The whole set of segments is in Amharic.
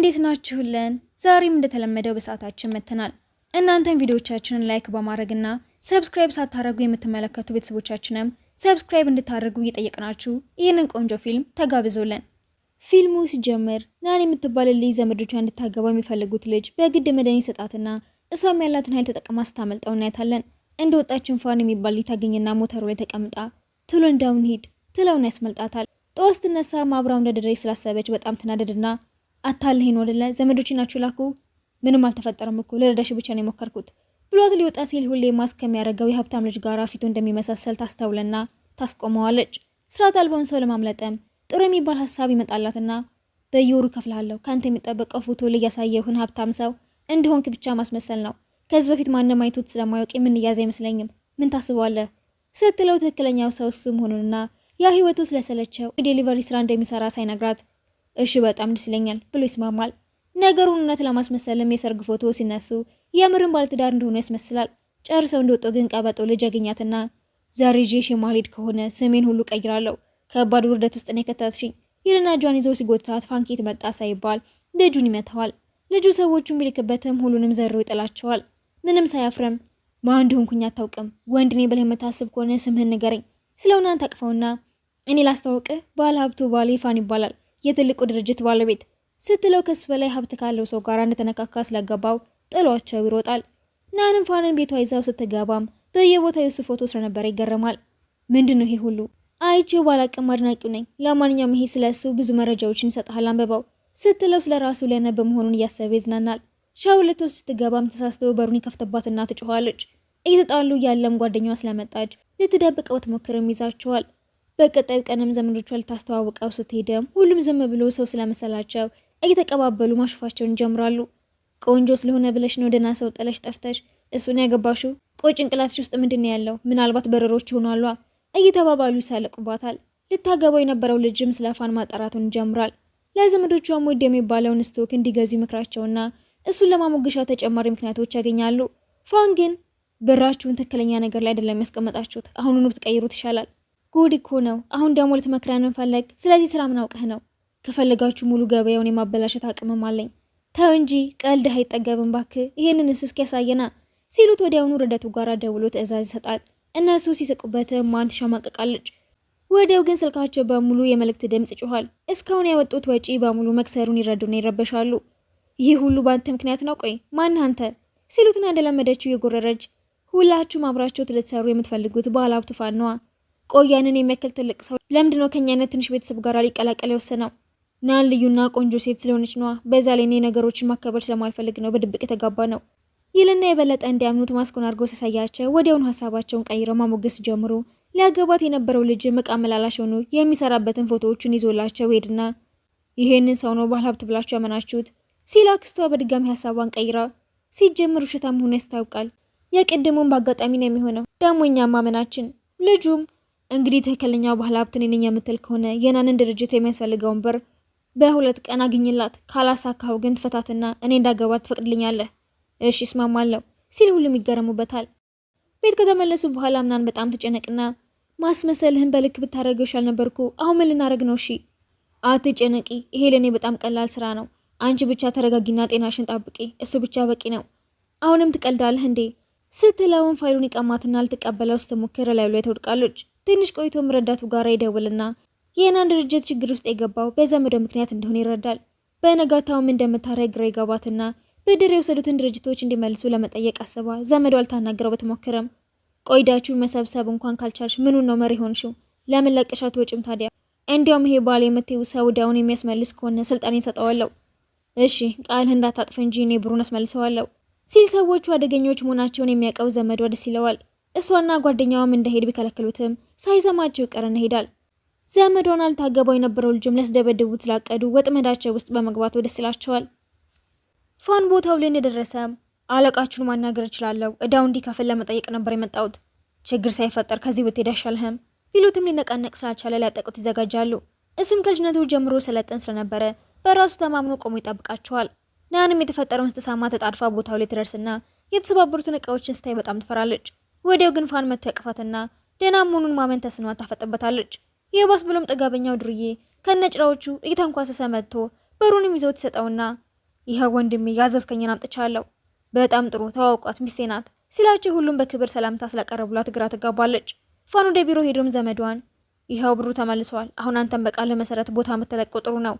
እንዴት ናችሁልን? ዛሬም እንደተለመደው በሰዓታችን መተናል። እናንተን ቪዲዮዎቻችንን ላይክ በማድረግና ሰብስክራይብ ሳታደርጉ የምትመለከቱ ቤተሰቦቻችንም ሰብስክራይብ እንድታደርጉ እየጠየቅናችሁ ይህንን ቆንጆ ፊልም ተጋብዞልን። ፊልሙ ሲጀምር ናን የምትባል ልጅ ዘመዶቿ እንድታገባው የሚፈልጉት ልጅ በግድ መድኃኒት ሰጣትና እሷም ያላትን ኃይል ተጠቅማ ስታመልጠው እናያታለን። እንደወጣችን ፋን የሚባል ልጅ ታገኝና ሞተሩ ላይ ተቀምጣ ቶሎ እንዳውን ሂድ ትለውና ያስመልጣታል። ጠዋት ስትነሳ ማብራው እንደደረሰች ስላሰበች በጣም ትናደድና አታልሄን ወደለ ዘመዶች ናችሁ ላኩ ምንም አልተፈጠረም እኮ ልረዳሽ ብቻ ነው የሞከርኩት ብሏት ሊወጣ ሲል ሁሌ ማስክ ከሚያደርገው የሀብታም ልጅ ጋር ፊቱ እንደሚመሳሰል ታስተውልና ታስቆመዋለች። ስርዓት አልባውን ሰው ለማምለጥም ጥሩ የሚባል ሀሳብ ይመጣላትና በየወሩ ከፍላለሁ ካንተ የሚጠበቀው ፎቶ ላይ ያሳየሁን ሀብታም ሰው እንደሆንክ ብቻ ማስመሰል ነው። ከዚህ በፊት ማንም አይቶት ስለማያውቅ የምንያዝ አይመስለኝም። ምን ታስባለህ ስትለው ትክክለኛው ሰው እሱ መሆኑንና ያ ህይወቱ ስለሰለቸው የዴሊቨሪ ስራ እንደሚሰራ ሳይነግራት እሺ በጣም ደስ ይለኛል ብሎ ይስማማል። ነገሩን እውነት ለማስመሰልም የሰርግ ፎቶ ሲነሱ የምርን ባለትዳር እንደሆኑ ያስመስላል። ጨርሰው እንደወጡ ግን ቀበጦ ልጅ ያገኛትና ዛሬ ይዤሽ የማልሄድ ከሆነ ስሜን ሁሉ ቀይራለሁ፣ ከባድ ውርደት ውስጥ ነው የከተትሽኝ ይልና እጇን ይዘው ሲጎትታት ፋንኬት መጣ ሳይባል ልጁን ይመታዋል። ልጁ ሰዎቹን ቢልክበትም ሁሉንም ዘሮ ይጥላቸዋል። ምንም ሳያፍረም ማን እንደሆንኩኝ አታውቅም፣ ወንድ ነኝ ብለህ የምታስብ ከሆነ ስምህን ንገረኝ ስለውናን ታቅፈውና እኔ ላስታውቅህ ባለ ሀብቱ ባሌ ፋን ይባላል የትልቁ ድርጅት ባለቤት ስትለው ከሱ በላይ ሀብት ካለው ሰው ጋር እንደተነካካ ስለገባው ጥሏቸው ይሮጣል። ናንም ፋንን ቤቷ ይዛው ስትገባም በየቦታው የሱ ፎቶ ስለነበረ ይገረማል። ምንድነው ይሄ ሁሉ? አይቼው ባላቅም አድናቂው ነኝ። ለማንኛውም ይሄ ስለሱ ብዙ መረጃዎችን ይሰጣል አንብበው ስትለው ስለራሱ ሊያነብ መሆኑን እያሰበ ይዝናናል። ሻው ልትወስድ ስትገባም ተሳስተው በሩን ይከፍትባትና ትጮኻለች። እየተጣሉ ያለም ጓደኛዋ ስለመጣች ልትደብቀው ትሞክርም ይዛቸዋል። በቀጣዩ ቀንም ዘመዶቿ ልታስተዋውቀው ስትሄድም ሁሉም ዝም ብሎ ሰው ስለመሰላቸው እየተቀባበሉ ማሽፋቸውን ይጀምራሉ። ቆንጆ ስለሆነ ብለሽ ነው ደህና ሰው ጥለሽ ጠፍተሽ እሱን ያገባሽው? ቆይ ጭንቅላትሽ ውስጥ ምንድነው ያለው? ምናልባት በረሮች ይሆናሉ እየተባባሉ ይሳለቁባታል። ልታገባው የነበረው ልጅም ስለፋን ማጣራቱን ይጀምራል። ለዘመዶቿም ውድ የሚባለውን ስቶክ እንዲገዙ ይመክራቸውና እሱን ለማሞገሻ ተጨማሪ ምክንያቶች ያገኛሉ። ፋን ግን ብራችሁን ትክክለኛ ነገር ላይ አይደለም ያስቀመጣችሁት፣ አሁኑኑ ብትቀይሩት ይሻላል። ጉድ እኮ ነው። አሁን ደግሞ ልትመክረን ፈለግ። ስለዚህ ስራ ምን አውቀህ ነው? ከፈለጋችሁ ሙሉ ገበያውን የማበላሸት አቅምም አለኝ። ተው እንጂ ቀልድህ አይጠገብም ባክህ፣ ይሄንንስ እስኪ ያሳየና ሲሉት ወዲያውኑ ረዳቱ ጋር ደውሎ ትዕዛዝ ይሰጣል። እነሱ ሲስቁበትም ማን ትሸማቀቃለች። ወዲያው ግን ስልካቸው በሙሉ የመልእክት ድምጽ ይጮሃል። እስካሁን ያወጡት ወጪ በሙሉ መክሰሩን ይረዱና ይረበሻሉ። ይህ ሁሉ ባንተ ምክንያት ነው? ቆይ ማን አንተ? ሲሉትና እንደለመደችው የጎረረች ሁላችሁም አብራችሁ ልትሰሩ የምትፈልጉት ባለ ሀብቱ ፋን ነዋ። ቆያንን የሚያክል ትልቅ ሰው ለምንድነው ከኛ አይነት ትንሽ ቤተሰብ ጋር ሊቀላቀል የወሰነው? ናን ልዩና ቆንጆ ሴት ስለሆነች ነዋ። በዛ ላይ እኔ ነገሮችን ማከበር ስለማልፈልግ ነው በድብቅ የተጋባ ነው ይልና የበለጠ እንዲያምኑት ማስኮን አድርጎ ሲያሳያቸው ወዲያውኑ ሀሳባቸውን ቀይረው ማሞገስ ጀምሮ ሊያገባት የነበረው ልጅ እቃ መላላሽ ሆኖ የሚሰራበትን ፎቶዎችን ይዞላቸው ሄድና ይሄንን ሰው ነው ባለ ሀብት ብላችሁ ያመናችሁት ሲል አክስቷ በድጋሚ ሀሳቧን ቀይራ ሲጀምር ውሸታም መሆኑ ያስታውቃል። የቅድሙም በአጋጣሚ ነው የሚሆነው ደግሞ እኛም ማመናችን። ልጁም እንግዲህ ትክክለኛው ባለ ሀብት ነኝ የምትል ከሆነ የናንን ድርጅት የሚያስፈልገውን ብር በ2 ቀን አግኝላት፣ ካላሳካው ግን ትፈታትና እኔ እንዳገባት ትፈቅድልኛለህ? እሺ እስማማለሁ ሲል ሁሉም ይገረሙበታል። ቤት ከተመለሱ በኋላ ምናን በጣም ትጨነቅና ማስመሰልህን በልክ ብታረገው ይሻል ነበርኩ። አሁን ምን ልናረግ ነው? እሺ አትጨነቂ፣ ይሄ ለኔ በጣም ቀላል ስራ ነው። አንቺ ብቻ ተረጋጊና ጤናሽን ጠብቂ፣ እሱ ብቻ በቂ ነው። አሁንም ትቀልዳለህ እንዴ? ስትለውን ፋይሉን ይቀማትና ልትቀበለው ስትሞክር ላዩ ላይ ትወድቃለች። ትንሽ ቆይቶም ረዳቱ ጋር ይደውልና የናን ድርጅት ችግር ውስጥ የገባው በዘመዶ ምክንያት እንደሆነ ይረዳል። በነጋታውም እንደምታረግ ግራ ይገባትና ብድር የወሰዱትን ድርጅቶች እንዲመልሱ ለመጠየቅ አስባ ዘመዶ አልታናገረው በተሞክረም ቆይዳችሁን መሰብሰብ እንኳን ካልቻልሽ ምኑን ነው መሪ ሆንሽው? ለምን ለቀሻት ወጭም ታዲያ? እንዲያውም ይሄ ባል የምትይው ሰው ዳውን የሚያስመልስ ከሆነ ስልጣኔን ሰጠዋለሁ። እሺ ቃልህ እንዳታጥፍ እንጂ እኔ ብሩን አስመልሰዋለሁ ሲል ሰዎቹ አደገኞች መሆናቸውን የሚያውቀው ዘመዶ ደስ ይለዋል። እሷና ጓደኛዋም እንደሄድ ቢከለክሉትም ሳይሰማቸው ይቀርና ይሄዳል። ዘመዶን አልታገባው የነበረው ልጅም ሊያስደበድቡት ስላቀዱ ወጥመዳቸው ውስጥ በመግባት ደስ ይላቸዋል። ፋን ቦታው ላይ እንደደረሰ አለቃችሁን ማናገር እችላለሁ፣ እዳው እንዲከፍል ለመጠየቅ ነበር የመጣሁት፣ ችግር ሳይፈጠር ከዚህ ብትሄድ አይሻልህም ቢሉትም ሊነቃነቅ ስላልቻለ ሊያጠቁት ይዘጋጃሉ። እሱም ከልጅነቱ ጀምሮ ሰለጠን ስለነበረ በራሱ ተማምኖ ቆሞ ይጠብቃቸዋል። ናንም የተፈጠረውን ስትሰማ ተጣድፋ ቦታው ላይ ትደርስና የተሰባበሩትን እቃዎችን ስታይ በጣም ትፈራለች። ወዲያው ግን ፋን መጥቶ ያቅፋትና ደህና መሆኑን ማመን ተስኗት ታፈጥበታለች። የባስ ብሎም ጥጋበኛው ዱርዬ ከነጭራዎቹ እየተንኳሰሰ መጥቶ በሩንም ይዘው ተሰጠውና ይሄ ወንድሜ ያዘዝከኝን አምጥቻለሁ። በጣም ጥሩ ተዋውቋት፣ ሚስቴ ናት ሲላቸው ሁሉም በክብር ሰላምታ ስላቀረቡላት ግራ ትጋባለች። ፋን ወደ ቢሮ ሄዶም ዘመዷን ይሄው ብሩ ተመልሷል፣ አሁን አንተም በቃል መሰረት ቦታ የምትለቀው ጥሩ ነው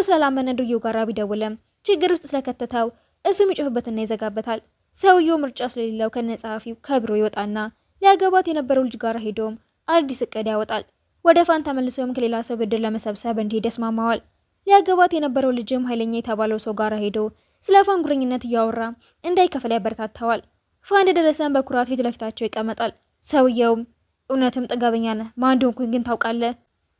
ስላመነ ዱዮ ጋራ ቢደውልም ችግር ውስጥ ስለከተተው እሱም ይጮህበትና ይዘጋበታል። ሰውየው ምርጫ ስለሌለው ከነጻፊው ከቢሮ ይወጣና ሊያገባት የነበረው ልጅ ጋር ሄዶም አዲስ እቅድ ያወጣል። ወደ ፋን ተመልሶም ከሌላ ሰው ብድር ለመሰብሰብ እንዲሄድ ያስማማዋል። ሊያገባት የነበረው ልጅም ኃይለኛ የተባለው ሰው ጋር ሄዶ ስለ ፋን ጉረኝነት እያወራ እንዳይከፈል ያበረታታዋል። ፋን እንደደረሰም በኩራት ፊት ለፊታቸው ይቀመጣል። ሰውየውም እውነትም ጥጋበኛ ነህ፣ ማን እንደሆንኩኝ ግን ታውቃለህ?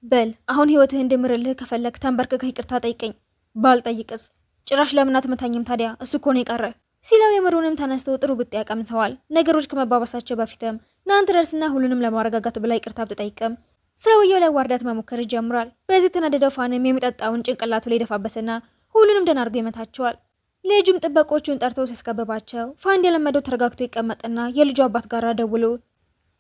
በል አሁን ህይወትህ እንድምርልህ ከፈለክ ተንበርክከህ ይቅርታ ጠይቀኝ። ባልጠይቅስ? ጭራሽ ለምን አትመታኝም ታዲያ? እሱ እኮ ነው የቀረ ሲለው የምሩንም ተነስተው ጥሩ ብጤ ያቀምሰዋል። ነገሮች ከመባባሳቸው በፊትም ናንተ ደርስና ሁሉንም ለማረጋጋት ብላ ይቅርታ ብትጠይቅም ሰውየው ላይ ዋርዳት መሞከር ይጀምራል። በዚህ ተናደደው ፋንም የሚጠጣውን ጭንቅላቱ ላይ ደፋበትና ሁሉንም ደህና አድርጎ ይመታቸዋል። ልጁም ጥበቆቹን ጠርተው ሲያስከብባቸው ፋን እንደለመደው ተረጋግቶ ይቀመጥና የልጁ አባት ጋር ደውሎ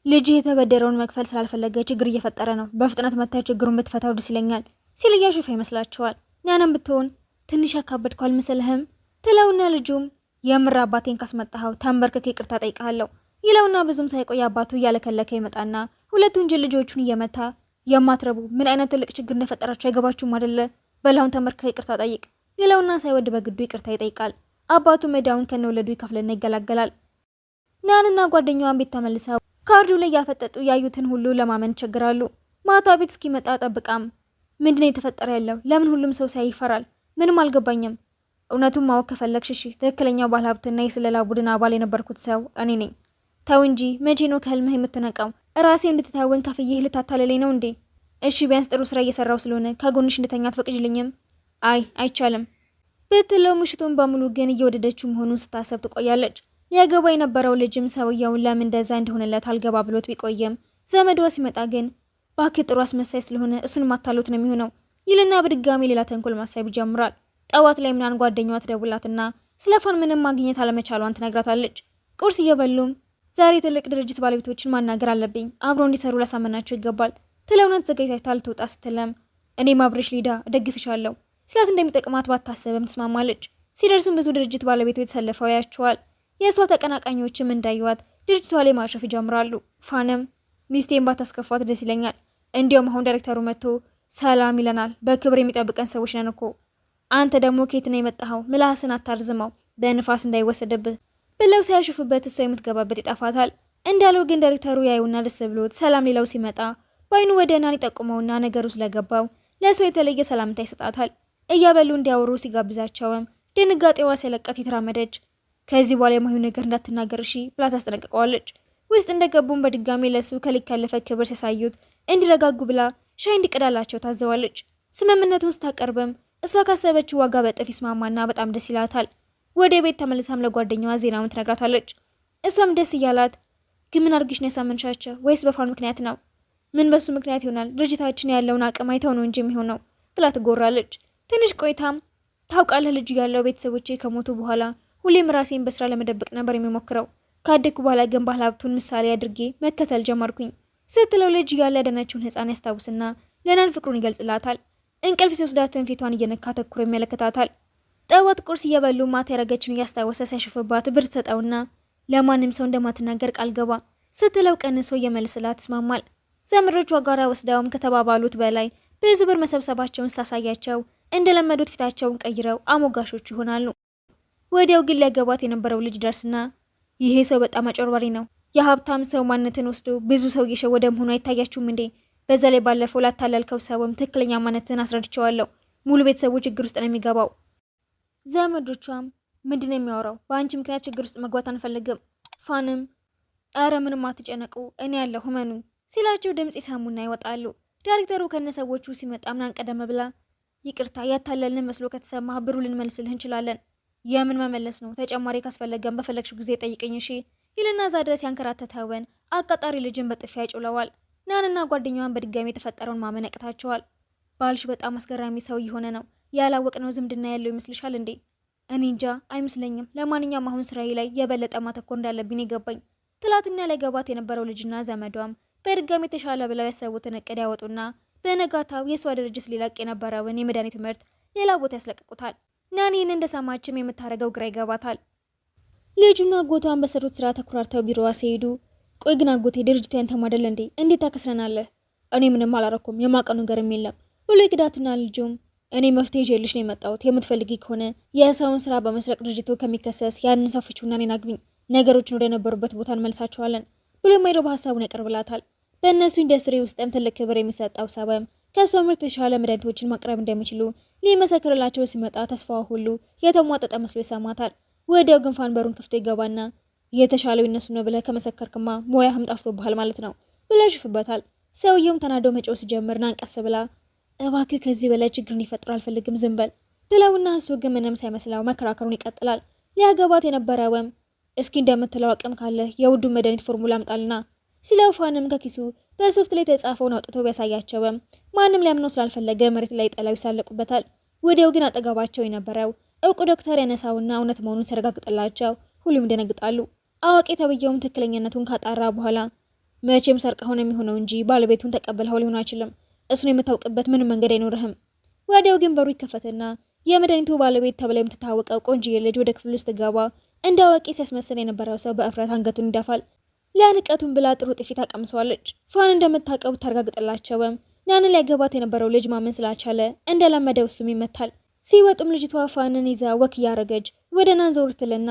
ልጅ የተበደረውን መክፈል ስላልፈለገ ችግር እየፈጠረ ነው፣ በፍጥነት መታ ችግሩን ብትፈታው ደስ ይለኛል ሲል እያሾፈ ይመስላቸዋል። ናናም ብትሆን ትንሽ ያካበድኩ አልመሰለህም ትለውና ልጁም የምር አባቴን ካስመጣኸው ተንበርክከ ይቅርታ ጠይቃለሁ ይለውና ብዙም ሳይቆይ አባቱ እያለከለከ ይመጣና ሁለቱን ጅል ልጆቹን እየመታ የማትረቡ ምን አይነት ትልቅ ችግር እንደፈጠራቸው አይገባችሁም አይደለ? በላውን ተንበርክከ ይቅርታ ጠይቅ ይለውና ሳይወድ በግዱ ይቅርታ ይጠይቃል። አባቱ መዳውን ከነወለዱ ይከፍልና ይገላገላል። ናንና ጓደኛዋን ቤት ተመልሰው ካርዱ ላይ ያፈጠጡ ያዩትን ሁሉ ለማመን ይቸግራሉ። ማታ ቤት እስኪመጣ ጠብቃም ምንድነው የተፈጠረ ያለው? ለምን ሁሉም ሰው ሳይ ይፈራል? ምንም አልገባኝም። እውነቱን ማወቅ ከፈለግሽ እሺ፣ ትክክለኛው ባለሀብትና የስለላ ቡድን አባል የነበርኩት ሰው እኔ ነኝ። ተው እንጂ መቼ ነው ከህልምህ የምትነቃው? ራሴ እንድትታወን ከፍዬህ ልታታለለኝ ነው እንዴ? እሺ ቢያንስ ጥሩ ስራ እየሰራው ስለሆነ ከጎንሽ እንድተኛ አትፈቅጂልኝም? አይ አይቻልም ብትለው ምሽቱን በሙሉ ግን እየወደደችው መሆኑን ስታሰብ ትቆያለች። ሊያገባ የነበረው ልጅም ሰውየውን ለምን እንደዛ እንደሆነለት አልገባ ብሎት ቢቆየም ዘመዷ ሲመጣ ግን ባክህ ጥሩ አስመሳይ ስለሆነ እሱን ማታሎት ነው የሚሆነው ይልና በድጋሚ ሌላ ተንኮል ማሰብ ይጀምራል። ጠዋት ላይ ምናን ጓደኛዋ ትደውላትና ስለ ፋን ምንም ማግኘት አለመቻሏን ትነግራታለች። ቁርስ እየበሉም ዛሬ ትልቅ ድርጅት ባለቤቶችን ማናገር አለብኝ፣ አብረው እንዲሰሩ ላሳመናቸው ይገባል ትለውና ተዘጋጅታ ልትወጣ ስትለም እኔም አብሬሽ ሊዳ እደግፍሻለሁ ስላት እንደሚጠቅማት ባታሰብም ትስማማለች። ሲደርሱም ብዙ ድርጅት ባለቤቶች የተሰለፈው ያያቸዋል። የእሷ ተቀናቃኞችም እንዳይዋት ድርጅቷ ላይ ማሸፍ ይጀምራሉ። ፋንም ሚስቴን ባታስከፋት ደስ ይለኛል፣ እንዲያውም አሁን ዳይሬክተሩ መጥቶ ሰላም ይለናል፣ በክብር የሚጠብቀን ሰዎች ነን እኮ። አንተ ደግሞ ከየት ነው የመጣኸው? ምላስን አታርዝመው በንፋስ እንዳይወሰድብህ ብለው ሲያሽፉበት እሷ የምትገባበት ይጠፋታል። እንዳለው ግን ዳይሬክተሩ ያዩና ደስ ብሎት ሰላም ሌላው ሲመጣ በአይኑ ወደ ናን ይጠቁመውና ነገሩ ስለገባው ለእሷ የተለየ ሰላምታ ይሰጣታል። እያበሉ እንዲያወሩ ሲጋብዛቸውም ድንጋጤዋ ሲለቀት የተራመደች ከዚህ በኋላ የማይሆን ነገር እንዳትናገር እሺ ብላ ታስጠነቅቀዋለች። ውስጥ እንደገቡም በድጋሚ ለሱ ከልክ ያለፈ ክብር ሲያሳዩት እንዲረጋጉ ብላ ሻይ እንዲቀዳላቸው ታዘዋለች። ስምምነቱን ስታቀርብም እሷ ካሰበችው ዋጋ በጥፍ ይስማማና በጣም ደስ ይላታል። ወደ ቤት ተመልሳም ለጓደኛዋ ዜናውን ትነግራታለች። እሷም ደስ እያላት ግን ምን አድርግሽ ነው ያሳመንሻቸው? ወይስ በፋን ምክንያት ነው? ምን በሱ ምክንያት ይሆናል? ድርጅታችን ያለውን አቅም አይተው ነው እንጂ የሚሆነው ብላ ትጎራለች። ትንሽ ቆይታም ታውቃለህ ልጅ ያለው ቤተሰቦቼ ከሞቱ በኋላ ሁሌም ራሴን በስራ ለመደበቅ ነበር የሚሞክረው። ካደኩ በኋላ ግን ባለሀብቱን ምሳሌ አድርጌ መከተል ጀመርኩኝ ስትለው ልጅ ያለ ያደነችውን ህፃን ያስታውስና ለናን ፍቅሩን ይገልጽላታል። እንቅልፍ ሲወስዳትን ፊቷን እየነካ ተኩሮ ይመለከታታል። ጠዋት ቁርስ እየበሉ ማታ ያረገችውን እያስታወሰ ሲያሽፍባት ብር ትሰጠውና ለማንም ሰው እንደማትናገር ቃል ገባ ስትለው ቀንሶ እየመልስላት ትስማማል። ዘመዶቿ ጋራ ወስዳውም ከተባባሉት በላይ ብዙ ብር መሰብሰባቸውን ስታሳያቸው እንደለመዱት ፊታቸውን ቀይረው አሞጋሾች ይሆናሉ። ወዲያው ግን ሊያገባት የነበረው ልጅ ደርስና ይሄ ሰው በጣም አጭበርባሪ ነው፣ የሀብታም ሰው ማንነትን ወስዶ ብዙ ሰው እየሸወደ መሆኑ አይታያችሁም እንዴ? በዛ ላይ ባለፈው ላታለልከው ሰውም ትክክለኛ ማንነትን አስረድቸዋለሁ፣ ሙሉ ቤተሰቡ ችግር ውስጥ ነው የሚገባው። ዘመዶቿም ምንድነው የሚያወራው? በአንቺ ምክንያት ችግር ውስጥ መግባት አንፈልግም። ፋንም አረ ምንም አትጨነቁ እኔ ያለሁ ህመኑ ሲላቸው ድምጽ ይሰሙና ይወጣሉ። ዳይሬክተሩ ከነሰዎቹ ሲመጣ ምናን ቀደም ብላ ይቅርታ ያታለልን መስሎ ከተሰማህ ብሩ ልንመልስልህ እንችላለን። የምን መመለስ ነው? ተጨማሪ ካስፈለገን በፈለግሽው ጊዜ ጠይቀኝ እሺ ይልና እዛ ድረስ ያንከራተተውን አቃጣሪ ልጅን በጥፊ ያጭውለዋል። ናንና ጓደኛዋን በድጋሚ የተፈጠረውን ማመን ያቅታቸዋል። ባልሽ በጣም አስገራሚ ሰው እየሆነ ነው። ያላወቅነው ዝምድና ያለው ይመስልሻል እንዴ? እኔ እንጃ አይመስለኝም። ለማንኛውም አሁን ስራዬ ላይ የበለጠ ማተኮር እንዳለብኝ ይገባኝ ትላትና ሊያገባት የነበረው ልጅና ዘመዷም በድጋሚ የተሻለ ብለው ያሰቡትን እቅድ ያወጡና በነጋታው የሷ ድርጅት ሊለቅ የነበረውን የመድኃኒት ምርት ሌላ ቦታ ያስለቅቁታል። ናኒን እንደሰማችም የምታረገው ግራ ይገባታል። ልጁና አጎቷን በሰሩት ስራ ተኩራርተው ቢሮዋ ሲሄዱ ቆይ ግን አጎቴ ድርጅቱ ያንተ ማደል እንዴ? እንዴት ታከስረናለህ? እኔ ምንም አላረኩም የማውቀው ነገርም የለም ብሎ ይክዳትና ልጁም እኔ መፍትሄ ይዤልሽ ነው የመጣሁት። የምትፈልጊ ከሆነ የሰውን ስራ በመስረቅ ድርጅቱ ከሚከሰስ ያንን ሰው ፍቺውና እኔን አግቢኝ፣ ነገሮችን ወደ ነበሩበት ቦታ እንመልሳቸዋለን ብሎ የማይረባ ሀሳቡን ያቀርብላታል። በእነሱ ኢንዱስትሪ ውስጥም ትልቅ ክብር የሚሰጠው ሰበም ከሰው ምርት የተሻለ መድኃኒቶችን ማቅረብ እንደሚችሉ ሊመሰክርላቸው ሲመጣ ተስፋዋ ሁሉ የተሟጠጠ መስሎ ይሰማታል። ወዲያው ግን ፋን በሩን ከፍቶ ይገባና የተሻለው ይነሱ ነው ብለህ ከመሰከርክማ ሙያህም ጠፍቶብሃል ማለት ነው ብሎ ይሽፍበታል። ሰውየውም ተናዶ መጮህ ሲጀምር ናንቀስ ብላ እባክህ ከዚህ በላይ ችግር እንዲፈጥር አልፈልግም ዝም በል ትለውና እሱ ግን ምንም ሳይመስለው መከራከሩን ይቀጥላል። ሊያገባት የነበረውም እስኪ እንደምትለው አቅም ካለ የውዱን መድኃኒት ፎርሙላ አምጣልና ሲለው ፋንም ከኪሱ በሶፍት ላይ የተጻፈውን አውጥቶ ቢያሳያቸውም ማንም ሊያምነው ስላልፈለገ መሬት ላይ ጥለው ይሳለቁበታል። ወዲያው ግን አጠገባቸው የነበረው እውቁ ዶክተር ያነሳውና እውነት መሆኑን ሲያረጋግጥላቸው ሁሉም ይደነግጣሉ። አዋቂ ተብየውም ትክክለኛነቱን ካጣራ በኋላ መቼም ሰርቀው ነው የሚሆነው እንጂ ባለቤቱን ተቀበልኸው ሊሆን አይችልም፣ እሱን የምታውቅበት ምንም መንገድ አይኖርህም። ወዲያው ግን በሩ ይከፈትና የመድኃኒቱ ባለቤት ተብላ የምትታወቀው ቆንጆዬ ልጅ ወደ ክፍል ውስጥ ገባ። እንደ አዋቂ ሲያስመስል የነበረው ሰው በእፍረት አንገቱን ይደፋል። ለንቀቱን ብላ ጥሩ ጥፊት አቀምሰዋለች። ፋን እንደምታውቀው ታረጋግጥላቸውም ናንን ሊያገባት የነበረው ልጅ ማመን ስላልቻለ እንደለመደው ስም ይመታል። ሲወጡም ልጅቷ ፋንን ይዛ ወክ እያረገች ወደ ናን ዞር ትልና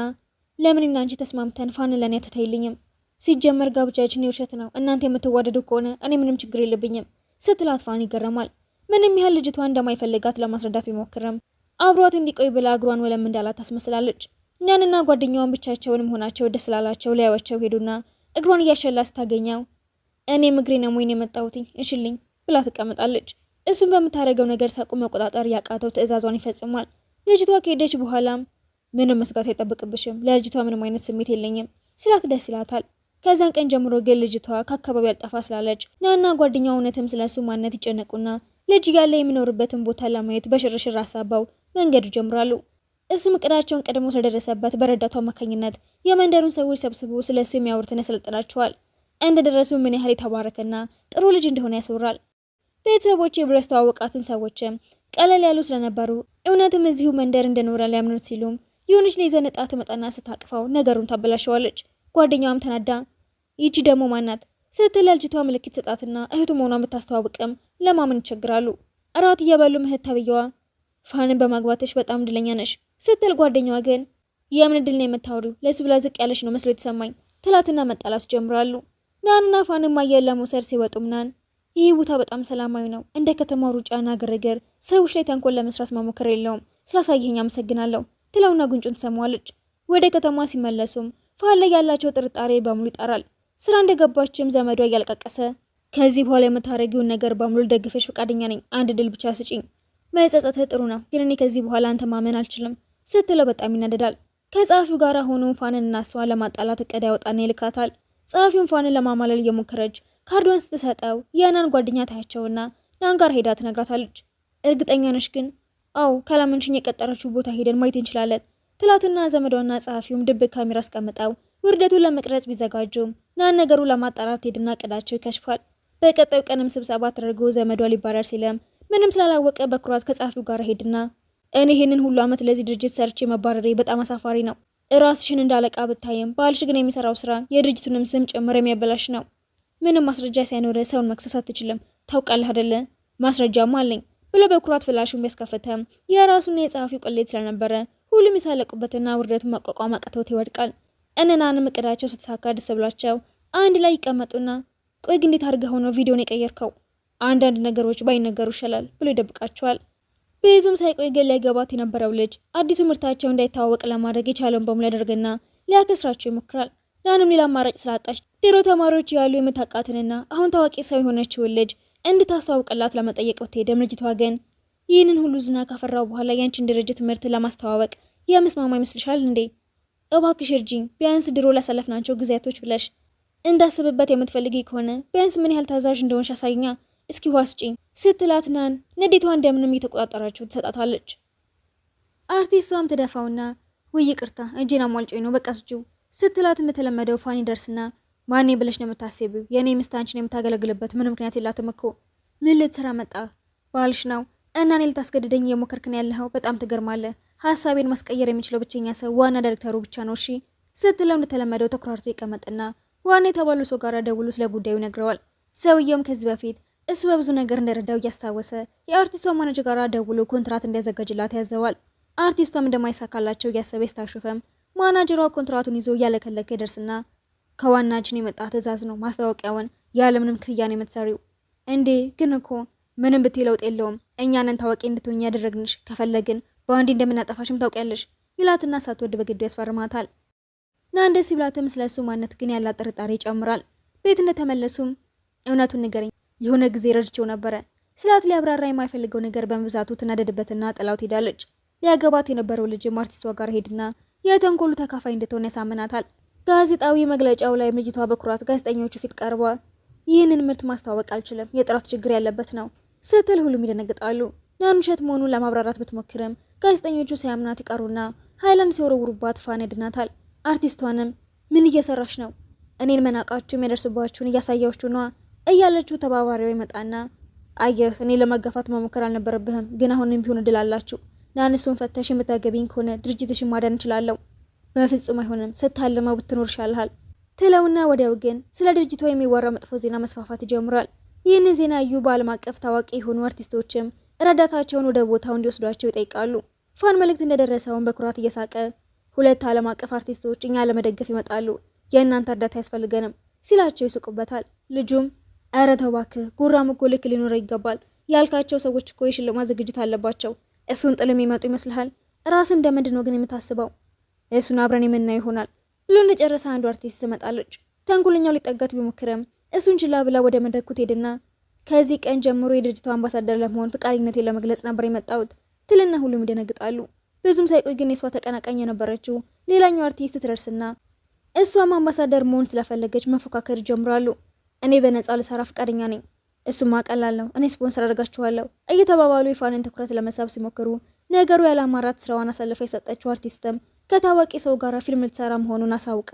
ለምን እና አንቺ ተስማምተን ፋንን ለኔ አትተይልኝም? ሲጀመር ጋብቻችን የውሸት ነው። እናንተ የምትዋደዱ ከሆነ እኔ ምንም ችግር የለብኝም ስትላት ፋን ይገረማል። ምንም ያህል ልጅቷ እንደማይፈልጋት ለማስረዳት ቢሞክርም አብሯት እንዲቆይ ብላ እግሯን ወለም እንዳላት ታስመስላለች። ናንና ጓደኛዋን ብቻቸውን መሆናቸው ደስ ስላላቸው ሊያዩዋቸው ሄዱና እግሯን እያሸላ ስታገኘው እኔም እግሬ ነው ወይን የመጣሁትኝ እሽልኝ ብላ ትቀመጣለች። እሱም በምታደርገው ነገር ሳቁ መቆጣጠር ያቃተው ትዕዛዟን ይፈጽማል። ልጅቷ ከሄደች በኋላም ምንም መስጋት አይጠብቅብሽም፣ ለልጅቷ ምንም አይነት ስሜት የለኝም ስላት ደስ ይላታል። ከዛን ቀን ጀምሮ ግን ልጅቷ ከአካባቢ ያልጠፋ ስላለች ናና ጓደኛው እውነትም ስለሱ ማንነት ይጨነቁና ልጅ ያለ የሚኖርበትን ቦታ ለማየት በሽርሽር አሳባው መንገዱ ጀምራሉ። እሱም እቅዳቸውን ቀድሞ ስለደረሰበት በረዳቱ አማካኝነት የመንደሩን ሰዎች ሰብስቦ ስለሱ የሚያወሩትን ያሰለጥናቸዋል። እንደደረሱ ምን ያህል የተባረከና ጥሩ ልጅ እንደሆነ ያስወራል። ቤተሰቦቼ ብሎ ያስተዋወቃትን ሰዎችም ቀለል ያሉ ስለነበሩ እውነትም እዚሁ መንደር እንደኖረ ሊያምኑት ሲሉም ይሁንሽ ላይ ዘነጣ ትመጣና ስታቅፈው ነገሩን ታበላሸዋለች። ጓደኛዋም ተናዳ ይቺ ደግሞ ማናት ስትል ልጅቷ ምልክት ሰጣትና እህቱ መሆኗን ብታስተዋውቅም ለማመን ይቸግራሉ። እራት እየበሉ እህት ተብየዋ ፋንን በማግባትሽ በጣም እድለኛ ነሽ ስትል ጓደኛዋ ግን የምን እድል ነው የምታወሪው? ለሱ ብላ ዝቅ ያለሽ ነው መስሎ የተሰማኝ ትላትና መጣላት ጀምራሉ። ናንና ፋንም አየር ለመውሰድ ሲወጡም ናን ይህ ቦታ በጣም ሰላማዊ ነው፣ እንደ ከተማው ሩጫና ግርግር ሰዎች ላይ ተንኮል ለመስራት መሞከር የለውም፣ ስላሳየኸኝ አመሰግናለሁ ትለውና ጉንጩን ትሰማዋለች። ወደ ከተማ ሲመለሱም ፋን ላይ ያላቸው ጥርጣሬ በሙሉ ይጠራል። ስራ እንደገባችም ዘመዷ እያለቀቀሰ ከዚህ በኋላ የምታረጊውን ነገር በሙሉ ደግፈሽ ፈቃደኛ ነኝ፣ አንድ ድል ብቻ ስጪኝ። መጸጸትህ ጥሩ ነው፣ ግን እኔ ከዚህ በኋላ አንተ ማመን አልችልም ስትለው በጣም ይናደዳል። ከጸሐፊው ጋር ሆኖ ፋንን እና እሷን ለማጣላት እቅድ ያወጣና ይልካታል። ጸሐፊውን ፋንን ለማማለል እየሞከረች ካርዷን ስትሰጠው የናን ጓደኛ ታያቸውና ናን ጋር ሄዳ ትነግራታለች። እርግጠኛ ነሽ ግን? አዎ ካላመንሽኝ የቀጠረችው ቦታ ሄደን ማየት እንችላለን ትላትና ዘመዷና ጸሐፊውም ድብቅ ካሜራ አስቀምጠው ውርደቱን ለመቅረጽ ቢዘጋጁም ናን ነገሩ ለማጣራት ሄድና እቅዳቸው ይከሽፋል። በቀጣዩ ቀንም ስብሰባ ተደርጎ ዘመዷ ሊባረር ሲለም ምንም ስላላወቀ በኩራት ከጸሐፊው ጋር ሄድና እኔ ይህንን ሁሉ ዓመት ለዚህ ድርጅት ሰርቼ መባረሬ በጣም አሳፋሪ ነው። ራስሽን እንዳለቃ ብታይም ባልሽ ግን የሚሰራው ስራ የድርጅቱንም ስም ጭምር የሚያበላሽ ነው። ምንም ማስረጃ ሳይኖረ ሰውን መክሰስ አትችልም፣ ታውቃለህ አይደለ? ማስረጃም አለኝ ብሎ በኩራት ፍላሹን ቢያስከፍተም የራሱና የጸሐፊው ቅሌት ስለነበረ ሁሉም ይሳለቁበትና ውርደቱን መቋቋም አቅቶት ይወድቃል። እነናንም እቅዳቸው ስትሳካ ደስ ብሏቸው አንድ ላይ ይቀመጡና ቆይ ግን እንዴት አድርገህ ሆኖ ቪዲዮን የቀየርከው? አንዳንድ ነገሮች ባይነገሩ ይሻላል ብሎ ይደብቃቸዋል። ብዙም ሳይቆይ ግን ሊያገባት የነበረው ልጅ አዲሱ ምርታቸው እንዳይታወቅ ለማድረግ የቻለውን በሙሉ ያደርግና ሊያከስራቸው ይሞክራል። ናንም ሌላ አማራጭ ስላጣች ድሮ ተማሪዎች ያሉ የምታውቃትንና አሁን ታዋቂ ሰው የሆነችውን ልጅ እንድታስተዋውቅላት ለመጠየቅ ብትሄድም ልጅቷ ግን ይህንን ሁሉ ዝና ካፈራው በኋላ ያንቺን ድርጅት ምርት ለማስተዋወቅ የምስማማ ይመስልሻል እንዴ? እባክሽ እርጂኝ፣ ቢያንስ ድሮ ላሳለፍናቸው ጊዜያቶች ብለሽ እንዳስብበት የምትፈልጊ ከሆነ ቢያንስ ምን ያህል ታዛዥ እንደሆንሽ አሳይኛ፣ እስኪ ዋስጪኝ ስትላት ናን ንዴቷ እንደምንም እየተቆጣጠራቸው ትሰጣታለች። አርቲስቷም ትደፋውና ውይ ይቅርታ እጄን አሟልጮኝ ነው በቃ ስጪው ስትላት እንደተለመደው ፋን ይደርስና ማኔ ብለሽ ነው የምታስቢው? የኔ ሚስት አንቺን የምታገለግልበት ምንም ምክንያት የላትም እኮ። ምን ልትሰራ መጣ? ባልሽ ነው እና እኔ ልታስገድደኝ እየሞከርክ ነው ያለኸው። በጣም ትገርማለህ። ሀሳቤን ማስቀየር የሚችለው ብቸኛ ሰው ዋና ዳይሬክተሩ ብቻ ነው እሺ ስትለው እንደተለመደው ተኩራርቶ ይቀመጥና ዋና የተባለው ሰው ጋር ደውሎ ስለ ጉዳዩ ይነግረዋል። ሰውየውም ከዚህ በፊት እሱ በብዙ ነገር እንደረዳው እያስታወሰ የአርቲስቷ ማኔጀር ጋር ደውሎ ኮንትራት እንዲያዘጋጅላት ያዘዋል። አርቲስቷም እንደማይሳካላቸው እያሰበ ስታሹፈም ማናጀሯ ኮንትራቱን ይዞ እያለከለከ ይደርስና ከዋናችን የመጣ ትዕዛዝ ነው፣ ማስታወቂያውን ያለምንም ክፍያ ነው የምትሰሪው። እንዴ ግን እኮ ምንም ብትይ ለውጥ የለውም፣ እኛንን ታዋቂ እንድትሆኝ ያደረግንሽ፣ ከፈለግን በአንዴ እንደምናጠፋሽም ታውቂያለሽ ይላትና ሳትወድ በግዱ ያስፈርማታል። ናን ደስ ይብላትም ስለ እሱ ማንነት ግን ያላት ጥርጣሬ ይጨምራል። ቤት እንደተመለሱም እውነቱን ንገረኝ፣ የሆነ ጊዜ ረድቼው ነበረ ስላት ሊያብራራ የማይፈልገው ነገር በመብዛቱ ትናደድበትና ጥላው ትሄዳለች። ሊያገባት የነበረው ልጅም አርቲስቷ ጋር ሄድና የተንኮሉ ተካፋይ እንድትሆን ያሳምናታል። ጋዜጣዊ መግለጫው ላይ ልጅቷ በኩራት ጋዜጠኞቹ ፊት ቀርቧ ይህንን ምርት ማስተዋወቅ አልችልም፣ የጥራት ችግር ያለበት ነው ስትል ሁሉም ይደነግጣሉ። ናን ውሸት መሆኑን ለማብራራት ብትሞክርም ጋዜጠኞቹ ሳያምናት ይቀሩና ሃይላንድ ሲወረውሩባት ፋን ያድናታል። አርቲስቷንም ምን እየሰራሽ ነው? እኔን መናቃችሁ የሚያደርስባችሁን እያሳያችሁ ነዋ እያለችው ተባባሪው ይመጣና አየህ እኔ ለመገፋት መሞከር አልነበረብህም፣ ግን አሁንም ቢሆን እድል አላችሁ። ናን እሱን ፈተሽ የምታገቢኝ ከሆነ ድርጅትሽን ማዳን እችላለሁ። በፍጹም አይሆንም፣ ስታልመው ብትኖር ይሻልሃል ትለውና ወዲያው ግን ስለ ድርጅቷ የሚወራው መጥፎ ዜና መስፋፋት ይጀምራል። ይህንን ዜና እዩ በዓለም አቀፍ ታዋቂ የሆኑ አርቲስቶችም ረዳታቸውን ወደ ቦታው እንዲወስዷቸው ይጠይቃሉ። ፋን መልእክት እንደደረሰውን በኩራት እየሳቀ ሁለት ዓለም አቀፍ አርቲስቶች እኛ ለመደገፍ ይመጣሉ፣ የእናንተ እርዳታ ያስፈልገንም ሲላቸው ይስቁበታል። ልጁም ኧረ ተው እባክህ፣ ጉራም እኮ ልክ ሊኖረው ይገባል። ያልካቸው ሰዎች እኮ የሽልማት ዝግጅት አለባቸው። እሱን ጥል የሚመጡ ይመስልሃል? ራስን እንደምንድን ነው ግን የምታስበው? እሱን አብረን የምናየው ይሆናል ብሎ እንደጨረሰ አንዱ አርቲስት ትመጣለች። ተንኮለኛው ሊጠጋት ቢሞክርም እሱን ችላ ብላ ወደ መድረኩ ትሄድና ከዚህ ቀን ጀምሮ የድርጅቱ አምባሳደር ለመሆን ፈቃደኝነቴን ለመግለጽ ነበር የመጣሁት ትልና ሁሉም ይደነግጣሉ። ብዙም ሳይቆይ ግን የሷ ተቀናቃኝ የነበረችው ሌላኛው አርቲስት ትደርስና እሷም አምባሳደር መሆን ስለፈለገች መፎካከር ይጀምራሉ። እኔ በነፃ ልሰራ ፈቃደኛ ነኝ፣ እሱማ ቀላል ነው፣ እኔ ስፖንሰር አድርጋችኋለሁ እየተባባሉ የፋንን ትኩረት ለመሳብ ሲሞክሩ ነገሩ ያላማራት ስራዋን አሳልፋ የሰጠችው አርቲስትም ከታዋቂ ሰው ጋር ፊልም ልትሰራ መሆኑን አሳውቃ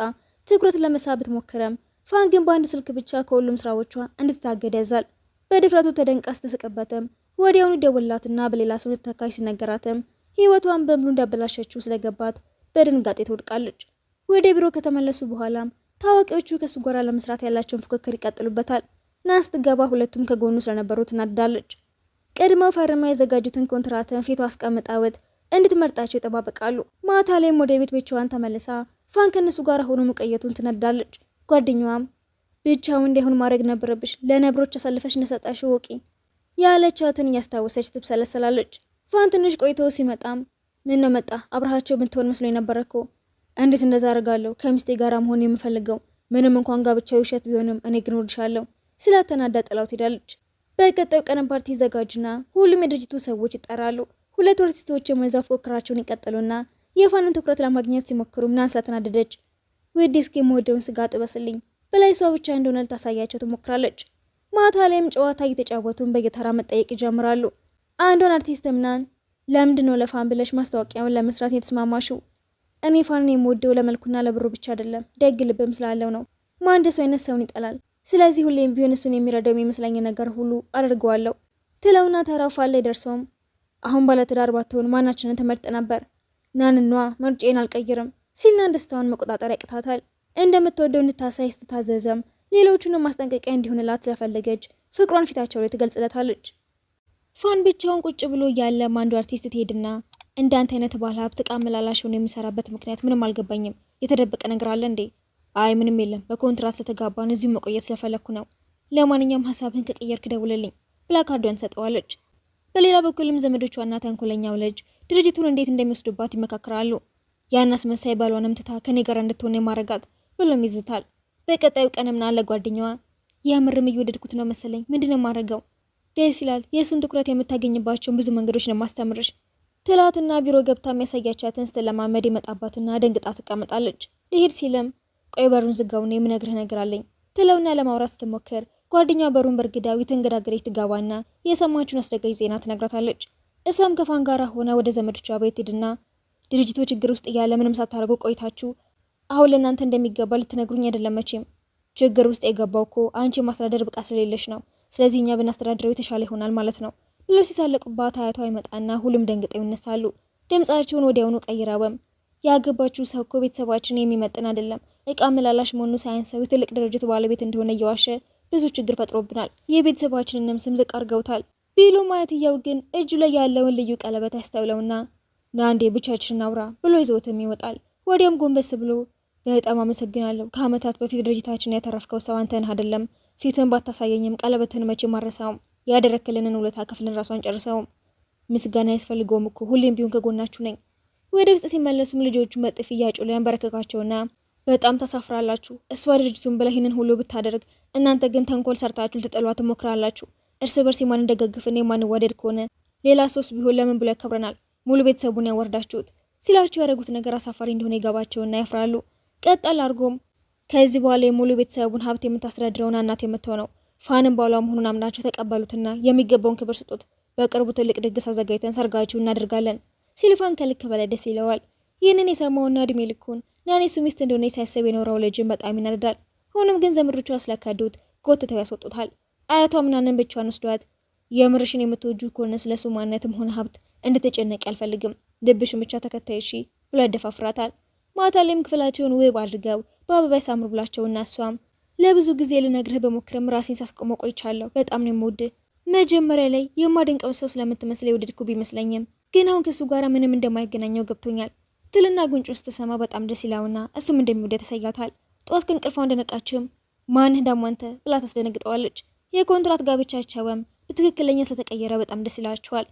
ትኩረት ለመሳብ ብትሞክረም ፋን ግን በአንድ ስልክ ብቻ ከሁሉም ስራዎቿ እንድትታገድ ያዛል። በድፍረቱ ተደንቃ ስትስቅበትም ወዲያውኑ ደወላትና በሌላ ሰው ልትተካች ሲነገራትም ህይወቷን በሙሉ እንዳበላሸችው ስለገባት በድንጋጤ ትወድቃለች። ወደ ቢሮ ከተመለሱ በኋላም ታዋቂዎቹ ከሱ ጋር ለመስራት ያላቸውን ፍክክር ይቀጥሉበታል። ናን ስትገባ ሁለቱም ከጎኑ ስለነበሩ ትናድዳለች። ቀድመው ፈርማ ያዘጋጁትን ኮንትራትን ፊቷ አስቀምጣውት እንድትመርጣቸው ይጠባበቃሉ። ማታ ላይም ወደ ቤት ብቻዋን ተመልሳ ፋን ከነሱ ጋር ሆኖ መቀየቱን ትነዳለች። ጓደኛዋም ብቻውን እንዳይሆን ማድረግ ነበረብሽ፣ ለነብሮች አሳልፈሽ እንደሰጣሽ ወቂ ያለቻትን እያስታወሰች ትብሰለሰላለች። ፋን ትንሽ ቆይቶ ሲመጣም ምን ነው መጣ? አብረሃቸው ብትሆን መስሎኝ ነበር እኮ። እንዴት እንደዛ አደርጋለሁ? ከሚስቴ ጋር መሆን የምፈልገው ምንም እንኳን ጋብቻው ውሸት ቢሆንም እኔ ግን ወድሻለሁ ስላተናዳ ጥላው ትሄዳለች። በቀጣዩ ቀን ፓርቲ ይዘጋጅና ሁሉም የድርጅቱ ሰዎች ይጠራሉ። ሁለት አርቲስቶች የመዛፍ ፉክክራቸውን ይቀጥሉና የፋንን ትኩረት ለማግኘት ሲሞክሩ ናን ስላተናደደች ውዴ እስኪ የምወደውን ስጋ ጥበስልኝ በላይ ሰው ብቻ እንደሆነ ልታሳያቸው ትሞክራለች። ማታ ላይም ጨዋታ እየተጫወቱን በየተራ መጠየቅ ይጀምራሉ። አንዷን አርቲስትም ናን ለምንድን ነው ለፋን ብለሽ ማስታወቂያውን ለመስራት የተስማማሽው? እኔ ፋንን የምወደው ለመልኩና ለብሩ ብቻ አይደለም፣ ደግ ልብም ስላለው ነው። ማን ደስ አይነት ሰውን ይጠላል። ስለዚህ ሁሌም ቢሆን እሱን የሚረዳው የሚመስለኝ ነገር ሁሉ አደርገዋለሁ ትለውና ተራው ፋን ላይ ደርሰውም አሁን ባለትዳር ባትሆን ማናችንን ትመርጥ ነበር? ናንኗ ምርጬን አልቀይርም ሲልናን ደስታውን መቆጣጠር ያቅታታል። እንደምትወደው እንድታሳይ ስትታዘዘም ሌሎቹንም ማስጠንቀቂያ እንዲሆንላት ስለፈለገች ፍቅሯን ፊታቸው ላይ ትገልጽለታለች። ፋን ብቻውን ቁጭ ብሎ እያለ አንዱ አርቲስት ትሄድና እንዳንተ አይነት ባለ ሀብት ዕቃ መላላሽ ሆኖ የሚሰራበት ምክንያት ምንም አልገባኝም፣ የተደበቀ ነገር አለ እንዴ? አይ ምንም የለም፣ በኮንትራት ስለተጋባን እዚሁ መቆየት ስለፈለኩ ነው። ለማንኛውም ሀሳብህን ከቀየርክ ደውልልኝ ብላ ካርዷን ሰጠዋለች። በሌላ በኩልም ዘመዶቿና ተንኮለኛው ልጅ ድርጅቱን እንዴት እንደሚወስዱባት ይመካከራሉ። ያን አስመሳይ ባሏንም ትታ ከኔ ጋር እንድትሆን የማረጋት ብሎም ይዝታል። በቀጣዩ ቀንም ናን ለጓደኛዋ የምርም እየወደድኩት ነው መሰለኝ፣ ምንድነው የማረገው? ደስ ይላል፣ የእሱን ትኩረት የምታገኝባቸውን ብዙ መንገዶች ነው ማስተምርሽ ትላትና ቢሮ ገብታ የሚያሳያቻትን ስትለማመድ ይመጣባትና ደንግጣ ትቀመጣለች። ሊሄድ ሲልም ቆይ በሩን ዝጋውና የምነግርህ ነገር አለኝ ትለውና ለማውራት ስትሞክር ጓደኛዋ በሩን በርግዳው የተንገዳገረች ትጋባና የሰማችውን አስደጋጅ ዜና ትነግራታለች። እሷም ከፋን ጋር ሆና ወደ ዘመዶቿ ቤት ሄድና ድርጅቱ ችግር ውስጥ እያለ ምንም ሳታደርጉ ቆይታችሁ አሁን ለእናንተ እንደሚገባ ልትነግሩኝ አይደለም መቼም። ችግር ውስጥ የገባው እኮ አንቺ ማስተዳደር ብቃት ስለሌለሽ ነው። ስለዚህ እኛ ብናስተዳድረው የተሻለ ይሆናል ማለት ነው ብሎ ሲሳለቁባት አያቷ ይመጣና ሁሉም ደንግጠው ይነሳሉ። ድምጻቸውን ወዲያውኑ ቀይረውም ያገባችሁ ሰው እኮ ቤተሰባችን የሚመጥን አይደለም፣ እቃ መላላሽ መሆኑ ሳያንሰው ትልቅ ድርጅት ባለቤት እንደሆነ እየዋሸ ብዙ ችግር ፈጥሮብናል፣ የቤተሰባችንንም ስም ዝቅ አድርገውታል ቢሉ ማየትየው ግን እጁ ላይ ያለውን ልዩ ቀለበት ያስተውለውና ናንዴ ብቻችንን አውራ ብሎ ይዞትም ይወጣል። ወዲያም ጎንበስ ብሎ በጣም አመሰግናለሁ፣ ከአመታት በፊት ድርጅታችን ያተረፍከው ሰው አንተ ነህ አይደለም፣ ፊትን ባታሳየኝም ቀለበትን መቼ ማረሳውም፣ ያደረክልንን ውለታ ከፍልን ራሷን ጨርሰውም፣ ምስጋና ያስፈልገውም እኮ ሁሌም ቢሆን ከጎናችሁ ነኝ። ወደ ውስጥ ሲመለሱም ልጆቹን በጥፊ እያጮሁ ያንበረከካቸውና በጣም ታሳፍራላችሁ፣ እሷ ድርጅቱን ብላ ይህንን ሁሉ ብታደርግ እናንተ ግን ተንኮል ሰርታችሁ ልትጠሏት ትሞክራላችሁ። እርስ በርስ የማንደጋግፍና የማንዋደድ ከሆነ ሌላ ሶስት ቢሆን ለምን ብሎ ያከብረናል? ሙሉ ቤተሰቡን ያወርዳችሁት ሲላቸው ያደረጉት ነገር አሳፋሪ እንደሆነ ይገባቸውና ያፍራሉ። ቀጠል አድርጎም ከዚህ በኋላ የሙሉ ቤተሰቡን ሀብት የምታስተዳድረውና እናት የምትሆነው ፋንም ባሏ መሆኑን አምናችሁ ተቀበሉትና የሚገባውን ክብር ስጡት። በቅርቡ ትልቅ ድግስ አዘጋጅተን ሰርጋችሁ እናደርጋለን ሲል ፋን ከልክ በላይ ደስ ይለዋል። ይህንን የሰማውና እድሜ ልኩን ናኒ እሱ ሚስት እንደሆነ ሳያስብ የኖረው ልጅን በጣም ይናደዳል። ሆኖም ግን ዘመዶቿ ስላካዱት ጎትተው ያስወጡታል። አያቷ ምናንን ብቻዋን ወስዷት የምርሽን የምትወጁ ከሆነ ስለሱ ማንነትም ሆነ ሀብት እንድትጨነቅ አልፈልግም፣ ልብሽን ብቻ ተከታይ እሺ ብሎ ያደፋፍራታል። ማታ ላይም ክፍላቸውን ውብ አድርገው በአበባ ያሳምሩ ብላቸውና እሷም ለብዙ ጊዜ ልነግርህ በሞክርም ራሴን ሳስቆመ ቆይቻለሁ፣ በጣም ነው የምወድህ። መጀመሪያ ላይ የማደንቀው ሰው ስለምትመስል የወደድኩ ቢመስለኝም ግን አሁን ከሱ ጋር ምንም እንደማይገናኘው ገብቶኛል ትልና ጉንጭ ውስጥ ተሰማ በጣም ደስ ይላውና እሱም እንደሚወደድ ተሰያታል። ጠዋት ከእንቅልፏ እንደነቃችም ማንህ ደሞ አንተ ብላ ታስደነግጠዋለች። የኮንትራት ጋብቻቸውም በትክክለኛ ስለተቀየረ በጣም ደስ ይላቸዋል።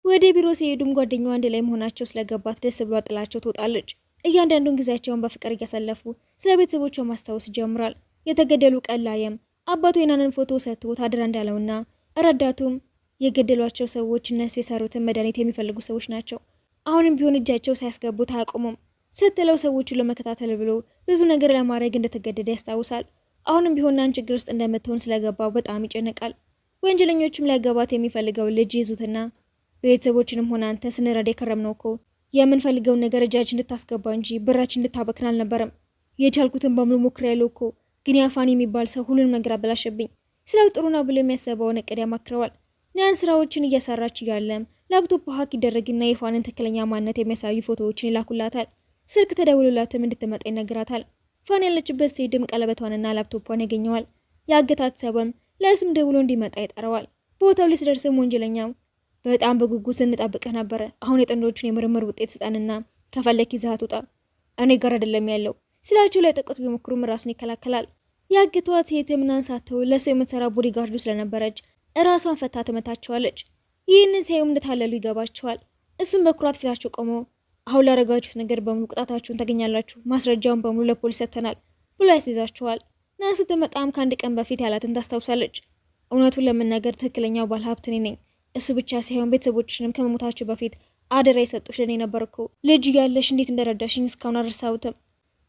ወደ ቢሮ ሲሄዱም ጓደኛዋ አንድ ላይ መሆናቸው ስለገባት ደስ ብሏ ጥላቸው ትወጣለች። እያንዳንዱን ጊዜያቸውን በፍቅር እያሳለፉ ስለ ቤተሰቦቿ ማስታወስ ይጀምራል። የተገደሉ ቀን ላይም አባቱ የናንን ፎቶ ሰጥቶት አድራ እንዳለውና ረዳቱም የገደሏቸው ሰዎች እነሱ የሰሩትን መድኃኒት የሚፈልጉ ሰዎች ናቸው፣ አሁንም ቢሆን እጃቸው ሳያስገቡት አያቆሙም ስትለው ሰዎቹን ለመከታተል ብሎ ብዙ ነገር ለማድረግ እንደተገደደ ያስታውሳል። አሁንም ቢሆን ናን ችግር ውስጥ እንደምትሆን ስለገባው በጣም ይጨነቃል። ወንጀለኞቹም ሊያገባት የሚፈልገው ልጅ ይዙትና ቤተሰቦችንም ሆነ አንተ ስንረዳ የከረምነው እኮ የምንፈልገውን ነገር እጃችን እንድታስገባ እንጂ ብራችን እንድታበክን አልነበረም። የቻልኩትን በሙሉ ሞክሬያለሁ እኮ ግን ያፋን የሚባል ሰው ሁሉንም ነገር አበላሸብኝ። ስለው ጥሩ ነው ብሎ የሚያስበውን እቅድ ያማክረዋል። ያን ስራዎችን እየሰራች እያለም ላፕቶፕ ሀክ ይደረግና የፋንን ትክክለኛ ማንነት የሚያሳዩ ፎቶዎችን ይላኩላታል። ስልክ ተደውሎላትም እንድትመጣ ይነግራታል። ፋን ያለችበት ሲሄድም ቀለበቷንና ላፕቶፑን ያገኘዋል። ያገታት ሰውም ለስም ደውሎ እንዲመጣ ይጠራዋል። ቦታው ላይ ሲደርስም ወንጀለኛው በጣም በጉጉት ስንጠብቅህ ነበረ፣ አሁን የጥንዶቹን የምርምር ውጤት ስጠንና ከፈለክ ይዘሃት ውጣ፣ እኔ ጋር አይደለም ያለው ስላቸው ላይ ጠቆት ቢሞክሩም ራሱን ይከላከላል። ያገቷት ሴትም ናንሳተው ለሰው የምትሰራ ቦዲጋርዱ ስለነበረች እራሷን ፈታ ትመታቸዋለች። ይህንን ሲያዩም እንደታለሉ ይገባቸዋል። እሱም በኩራት ፊታቸው ቆሞ አሁን ላረጋችሁት ነገር በሙሉ ቅጣታችሁን ታገኛላችሁ፣ ማስረጃውን በሙሉ ለፖሊስ ሰጥተናል ብሎ ያስይዛቸዋል። ናን ስትመጣም ከአንድ ቀን በፊት ያላትን ታስታውሳለች። እውነቱን ለመናገር ትክክለኛው ባለ ሀብት እኔ ነኝ፣ እሱ ብቻ ሳይሆን ቤተሰቦችንም ከመሞታቸው በፊት አደራ የሰጡሽ ለኔ ነበርኩ። ልጅ ያለሽ እንዴት እንደረዳሽኝ እስካሁን አልረሳሁትም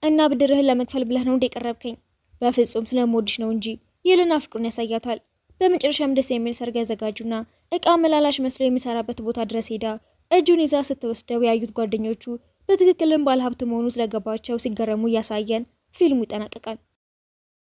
እና ብድርህን ለመክፈል ብለህ ነው እንደቀረብከኝ? በፍጹም ስለምወድሽ ነው እንጂ ይልና ፍቅሩን ያሳያታል። በመጨረሻም ደስ የሚል ሰርግ ያዘጋጁና እቃ መላላሽ መስሎ የሚሰራበት ቦታ ድረስ ሄዳ እጁን ይዛ ስትወስደው ያዩት ጓደኞቹ በትክክልም ባለ ሀብት መሆኑ ስለገባቸው ሲገረሙ እያሳየን ፊልሙ ይጠናቀቃል።